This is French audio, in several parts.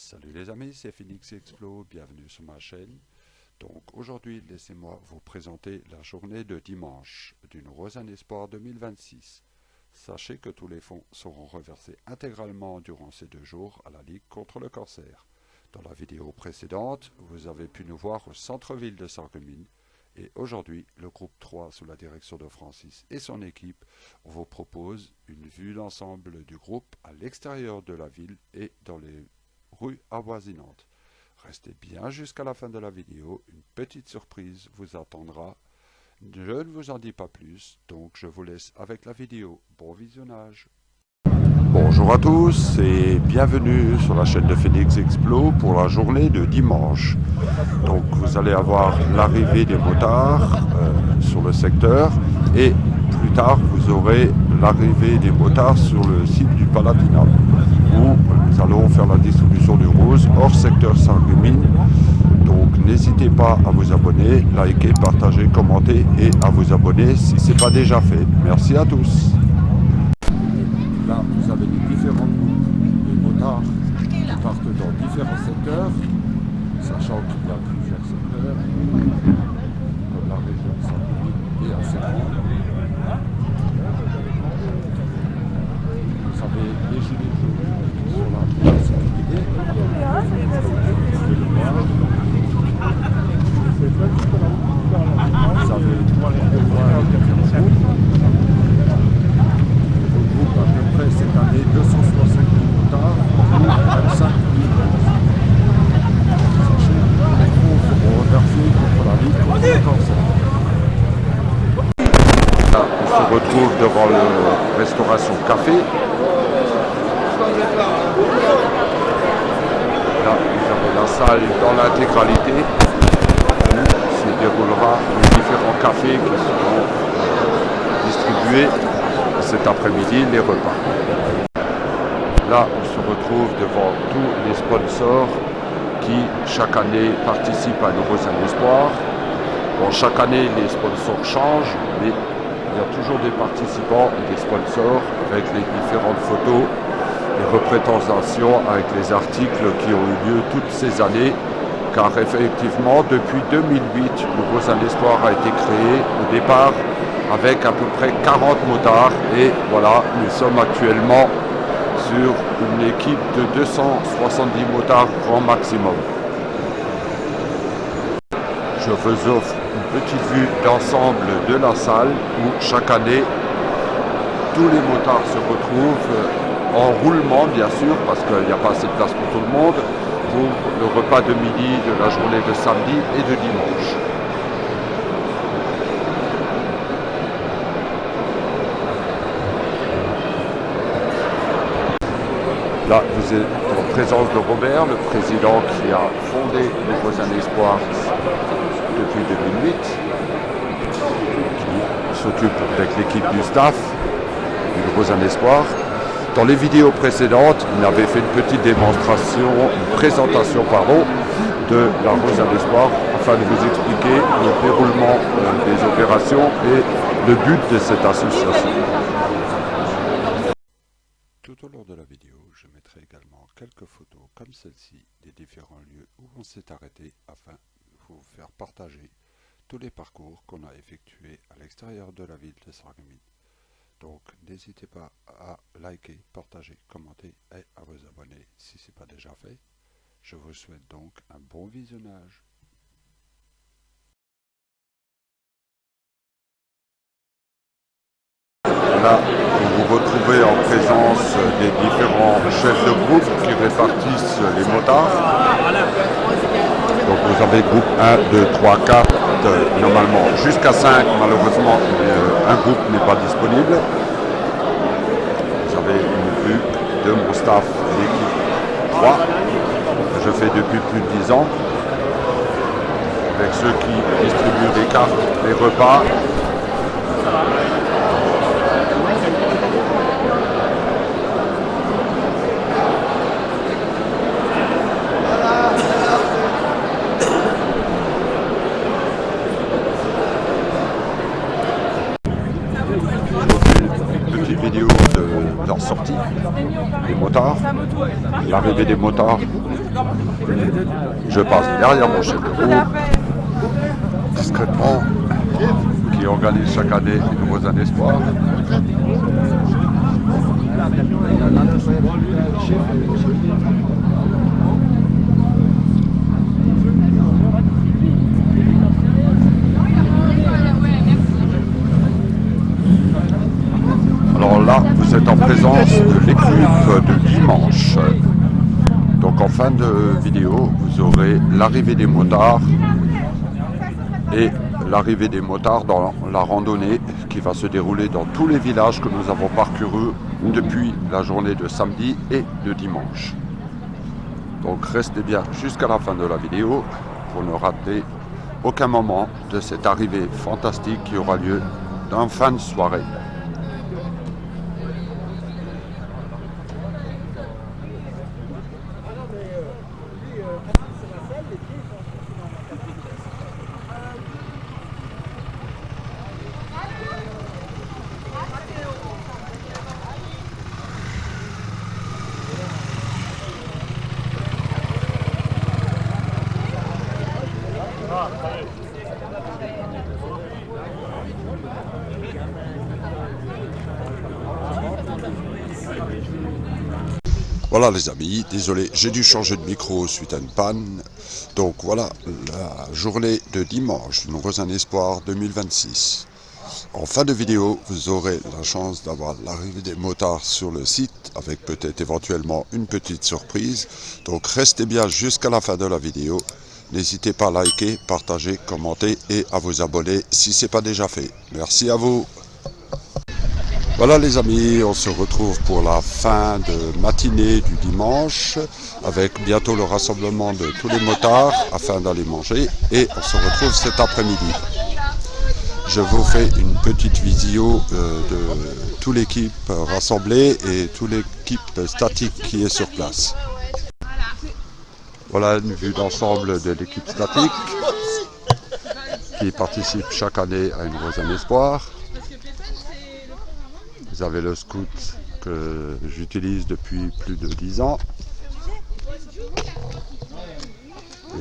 Salut les amis, c'est Phoenix Explo, bienvenue sur ma chaîne. Donc aujourd'hui, laissez-moi vous présenter la journée de dimanche d'une Rosanne Espoir 2026. Sachez que tous les fonds seront reversés intégralement durant ces 2 jours à la Ligue contre le cancer. Dans la vidéo précédente, vous avez pu nous voir au centre-ville de Sarreguemines. Et aujourd'hui, le groupe 3, sous la direction de Francis et son équipe, vous propose une vue d'ensemble du groupe à l'extérieur de la ville et dans les rues avoisinantes. Restez bien jusqu'à la fin de la vidéo, une petite surprise vous attendra. Je ne vous en dis pas plus, donc je vous laisse avec la vidéo. Bon visionnage. Bonjour à tous et bienvenue sur la chaîne de Phoenix Explo pour la journée de dimanche. Donc vous allez avoir l'arrivée des motards sur le secteur et plus tard vous aurez l'arrivée des motards sur le site du Palatinat où nous allons faire la distribution du rose hors secteur Sarreguemines. Donc n'hésitez pas à vous abonner, liker, partager, commenter et à vous abonner si ce n'est pas déjà fait. Merci à tous. Là, vous avez les différents groupes de motards qui partent dans différents secteurs, sachant qu'il y a plusieurs secteurs, comme la région de Sarreguemines et à Serran. Vous avez les gilets jaunes qui sont là pour la sécurité. Vous avez les différents groupes. À peu près cette année 260 000 motards pour 25 000 Sachez que les fonds seront reversés contre la Ligue contre le cancer. Là, on se retrouve devant la restauration café. Là, vous avez la salle dans l'intégralité où se déroulera les différents cafés qui seront distribués cet après-midi, les repas. Là, on se retrouve devant tous les sponsors qui, chaque année, participent à une Rosanne Espoir. Bon, chaque année, les sponsors changent, mais il y a toujours des participants et des sponsors avec les différentes photos, les représentations avec les articles qui ont eu lieu toutes ces années, car effectivement, depuis 2008, le Rosanne Espoir a été créé au départ avec à peu près 40 motards et voilà, nous sommes actuellement sur une équipe de 270 motards grand maximum. Je vous offre une petite vue d'ensemble de la salle où chaque année tous les motards se retrouvent en roulement bien sûr parce qu'il n'y a pas assez de place pour tout le monde pour le repas de midi de la journée de samedi et de dimanche. Là, vous êtes en présence de Robert, le président qui a fondé le Rosanne Espoir depuis 2008, qui s'occupe avec l'équipe du staff du Rosanne Espoir. Dans les vidéos précédentes, il avait fait une petite démonstration, une présentation de la Rosanne Espoir afin de vous expliquer le déroulement des opérations et le but de cette association. Tout au long de la vidéo, je mettrai également quelques photos comme celle-ci des différents lieux où on s'est arrêté afin de vous faire partager tous les parcours qu'on a effectués à l'extérieur de la ville de Sarreguemines. Donc n'hésitez pas à liker, partager, commenter et à vous abonner si ce n'est pas déjà fait. Je vous souhaite donc un bon visionnage. Là, vous vous retrouvez en présence des différents chefs de groupe qui répartissent les motards. Donc vous avez groupe 1, 2, 3, 4, normalement jusqu'à 5, malheureusement un groupe n'est pas disponible. Vous avez une vue de mon staff d'équipe 3, que je fais depuis plus de 10 ans, avec ceux qui distribuent des cartes, des repas. Vidéo de leur sortie, des motards, l'arrivée des motards Je passe derrière mon chef de roue, discrètement, qui organise chaque année une Rosanne Espoir. Alors là, vous êtes en présence de l'équipe de dimanche. Donc en fin de vidéo, vous aurez l'arrivée des motards et l'arrivée des motards dans la randonnée qui va se dérouler dans tous les villages que nous avons parcourus depuis la journée de samedi et de dimanche. Donc restez bien jusqu'à la fin de la vidéo pour ne rater aucun moment de cette arrivée fantastique qui aura lieu en fin de soirée. Voilà les amis, désolé, j'ai dû changer de micro suite à une panne. Donc voilà la journée de dimanche, une Rosanne Espoir 2026. En fin de vidéo, vous aurez la chance d'avoir l'arrivée des motards sur le site avec peut-être éventuellement une petite surprise. Donc restez bien jusqu'à la fin de la vidéo. N'hésitez pas à liker, partager, commenter et à vous abonner si ce n'est pas déjà fait. Merci à vous. Voilà les amis, on se retrouve pour la fin de matinée du dimanche avec bientôt le rassemblement de tous les motards afin d'aller manger et on se retrouve cet après-midi. Je vous fais une petite visio de toute l'équipe rassemblée et toute l'équipe statique qui est sur place. Voilà une vue d'ensemble de l'équipe statique qui participe chaque année à une Rosanne Espoir. Vous avez le scout que j'utilise depuis plus de 10 ans.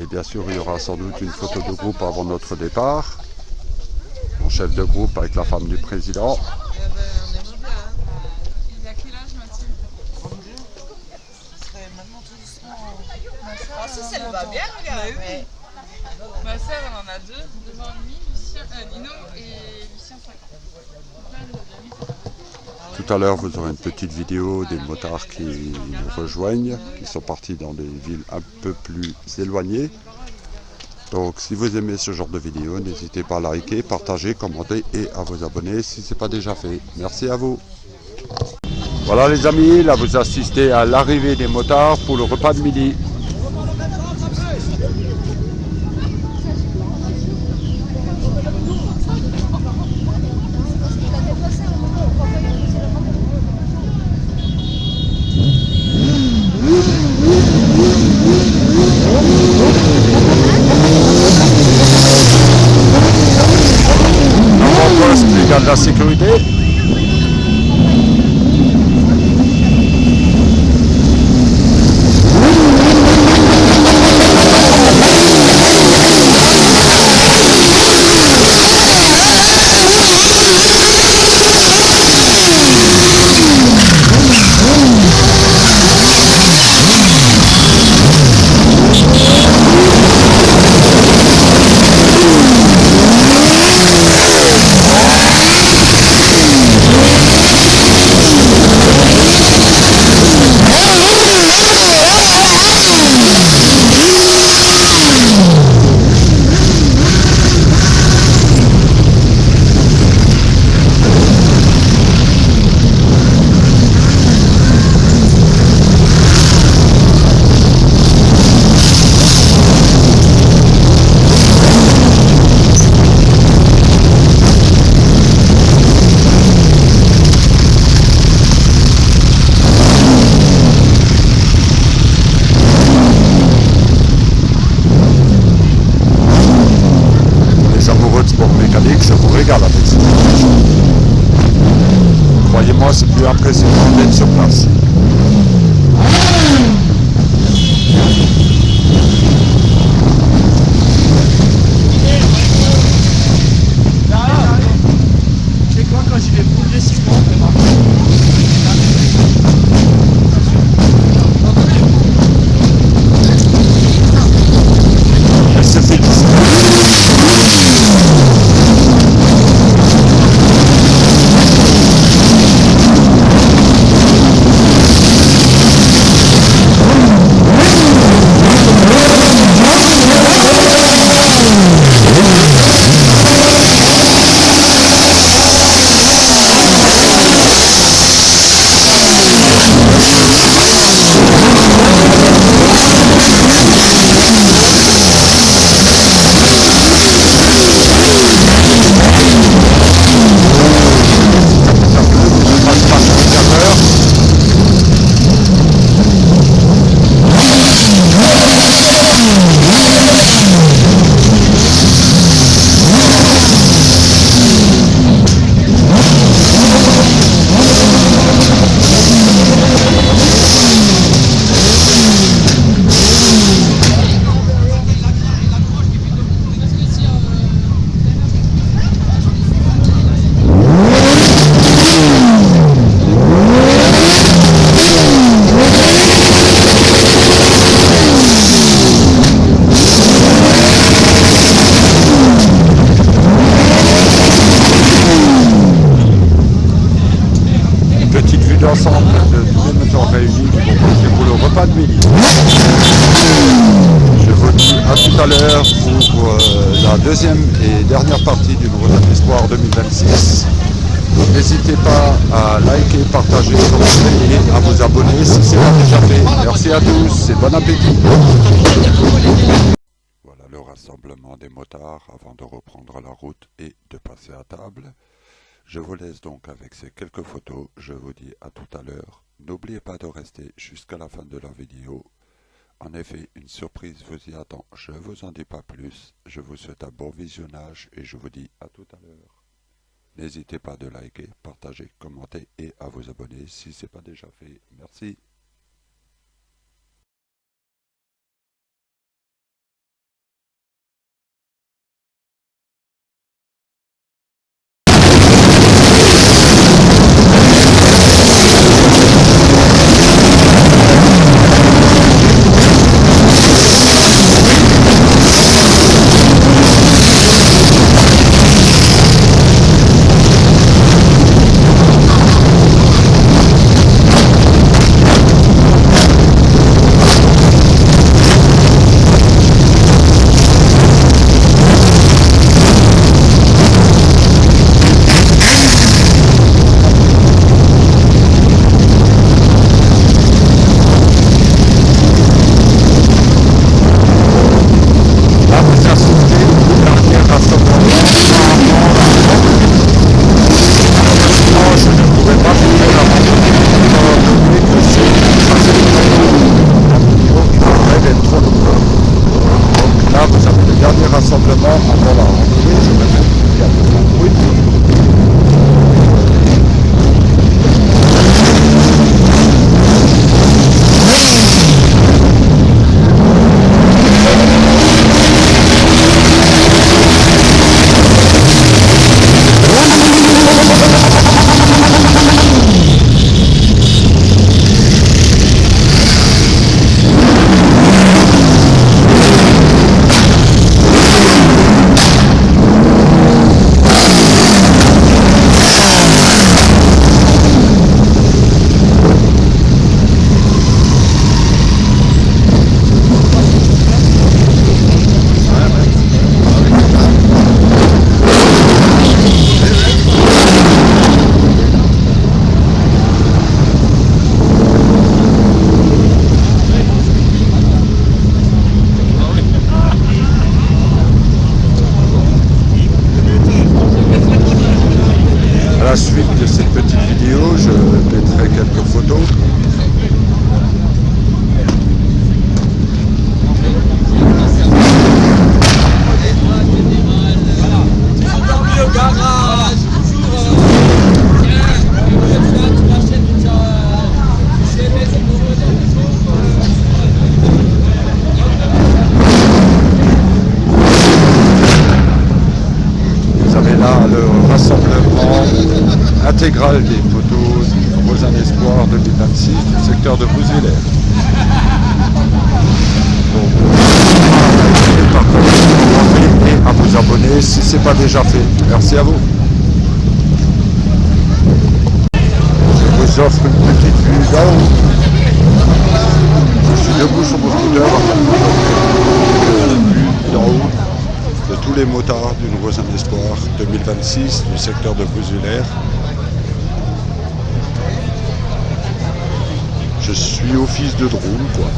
Et bien sûr, il y aura sans doute une photo de groupe avant notre départ. Mon chef de groupe avec la femme du président. Il a quel âge, Mathieu? 32. Ce serait maintenant tout doucement. Ah, si, ça lui va bien, regarde. Oui. Ma soeur, elle en a deux. 2 ans et demi, Lino et Lucien 5 ans. Tout à l'heure, vous aurez une petite vidéo des motards qui nous rejoignent, qui sont partis dans des villes un peu plus éloignées. Donc, si vous aimez ce genre de vidéo, n'hésitez pas à liker, partager, commenter et à vous abonner si ce n'est pas déjà fait. Merci à vous. Voilà les amis, là vous assistez à l'arrivée des motards pour le repas de midi. Il y a de la sécurité. le repas de midi. Je vous dis à tout à l'heure pour la deuxième et dernière partie du Rosanne Espoir 2026. N'hésitez pas à liker, partager, commenter et à vous abonner si ce n'est pas déjà fait. Merci à tous et bon appétit. Voilà le rassemblement des motards avant de reprendre la route et de passer à table. Je vous laisse donc avec ces quelques photos. Je vous dis à tout à l'heure. N'oubliez pas de rester jusqu'à la fin de la vidéo. En effet, une surprise vous y attend. Je ne vous en dis pas plus. Je vous souhaite un bon visionnage et je vous dis à tout à l'heure. N'hésitez pas de liker, partager, commenter et à vous abonner si ce n'est pas déjà fait. Merci. Rassemblement avant la rentrée, je vais mettre il y a beaucoup de bruit. À la suite de cette petite vidéo, je mettrai quelques photos. Vous avez là le rassemblement intégral des photos du Rosanne Espoir 2026 du secteur de Bouzevillers. Donc, partagez, commentez et à vous abonner si ce n'est pas déjà fait. Merci à vous. Je vous offre une petite vue là-haut. Je suis debout sur mon scooter. Vue d'en haut de tous les motards du Rosanne Espoir 2026 du secteur de Bouzevillers. Je suis office de drone, quoi.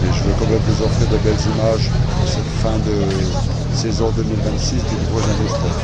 Mais je veux quand même vous offrir de belles images pour cette fin de saison 2026 du Rosanne Espoir.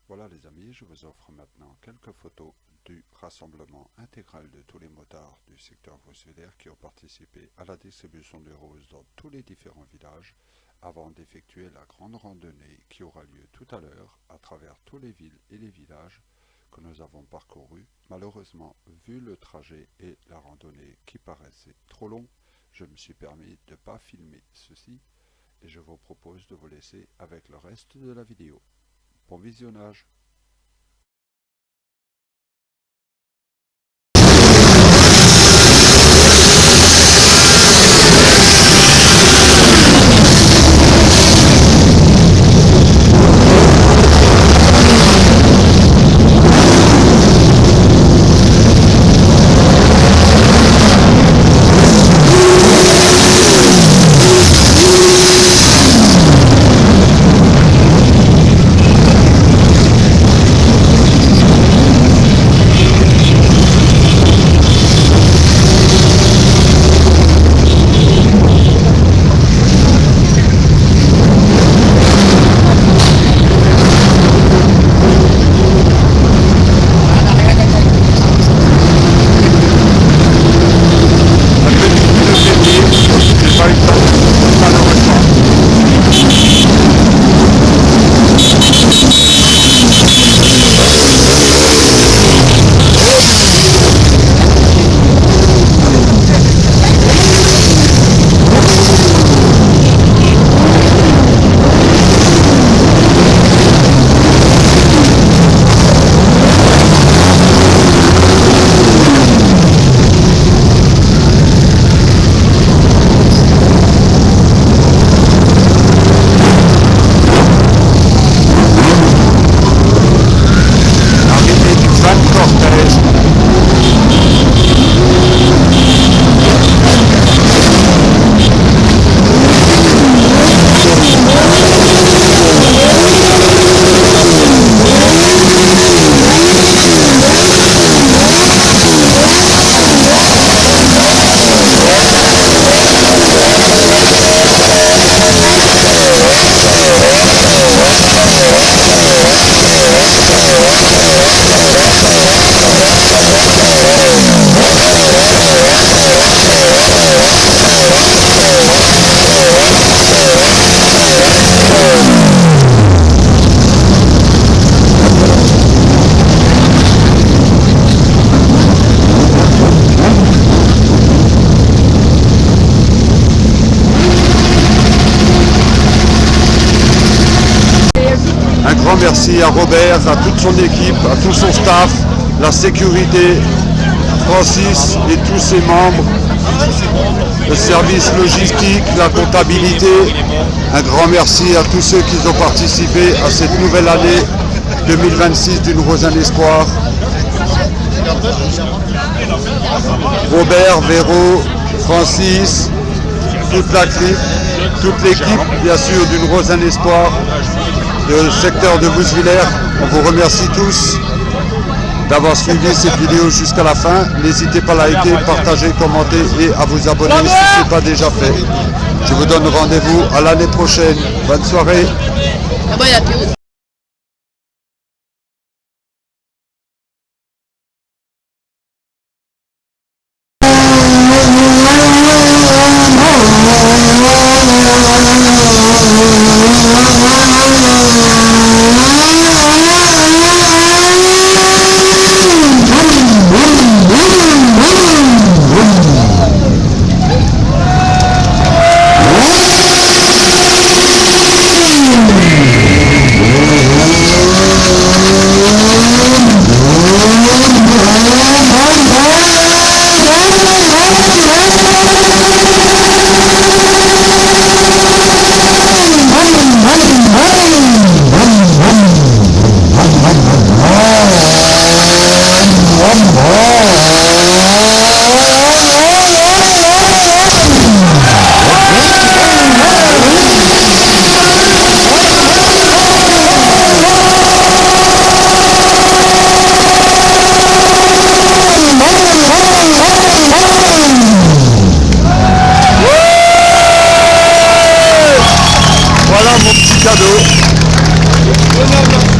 Voilà les amis, je vous offre maintenant quelques photos du rassemblement intégral de tous les motards du secteur Bouzevillers qui ont participé à la distribution des roses dans tous les différents villages avant d'effectuer la grande randonnée qui aura lieu tout à l'heure à travers toutes les villes et les villages que nous avons parcouru. Malheureusement, vu le trajet et la randonnée qui paraissaient trop longs, je me suis permis de ne pas filmer ceci et je vous propose de vous laisser avec le reste de la vidéo. Bon visionnage. merci à Robert, à toute son équipe, à tout son staff, la sécurité, Francis et tous ses membres, le service logistique, la comptabilité. Un grand merci à tous ceux qui ont participé à cette nouvelle année 2026 d'une Rosanne Espoir. Robert, Véro, Francis, toute l'équipe bien sûr d'une Rosanne Espoir, le secteur de Bousvillers. On vous remercie tous d'avoir suivi cette vidéo jusqu'à la fin. N'hésitez pas à liker, partager, commenter et à vous abonner si ce n'est pas déjà fait. Je vous donne rendez-vous à l'année prochaine. Bonne soirée.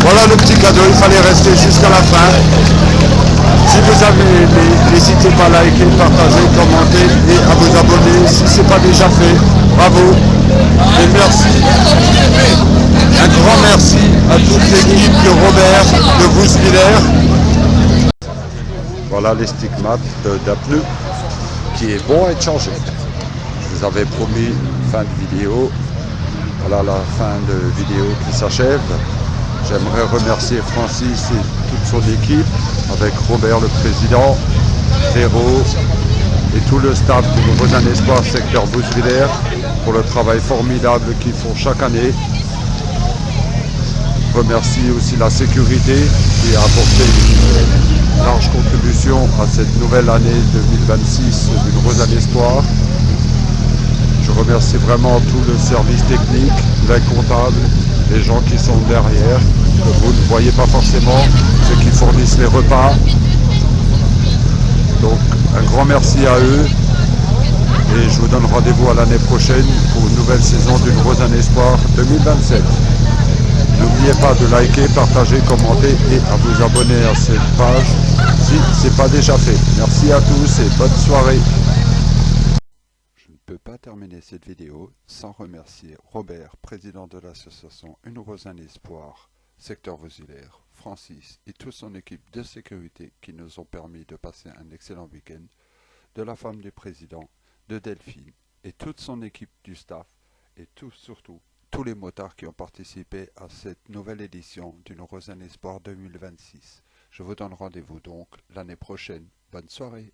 Voilà le petit cadeau, il fallait rester jusqu'à la fin. Si vous avez aimé, n'hésitez pas à liker, partager, commenter et à vous abonner si ce n'est pas déjà fait. Bravo et merci. Un grand merci à toute l'équipe de Robert de Bousvillers. Voilà les stigmates d'un pneu qui est bon à être changé. Je vous avais promis fin de vidéo. Voilà la fin de vidéo qui s'achève. J'aimerais remercier Francis et toute son équipe, avec Robert le président, Véro et tout le staff de Rosanne Espoir secteur Bousvillers pour le travail formidable qu'ils font chaque année. Je remercie aussi la sécurité qui a apporté une large contribution à cette nouvelle année 2026 d'une Rosanne Espoir. Je remercie vraiment tout le service technique, les comptables, les gens qui sont derrière, que vous ne voyez pas forcément, ceux qui fournissent les repas. Donc un grand merci à eux et je vous donne rendez-vous à l'année prochaine pour une nouvelle saison d'une Rosanne Espoir 2027. N'oubliez pas de liker, partager, commenter et à vous abonner à cette page si ce n'est pas déjà fait. Merci à tous et bonne soirée. Je ne peux pas terminer cette vidéo sans remercier Robert, président de l'association Une Rosanne Espoir, secteur Bousvillers, Francis et toute son équipe de sécurité qui nous ont permis de passer un excellent week-end, de la femme du président, de Delphine et toute son équipe du staff et surtout tous les motards qui ont participé à cette nouvelle édition d'une Rosanne Espoir 2026. Je vous donne rendez-vous donc l'année prochaine. Bonne soirée.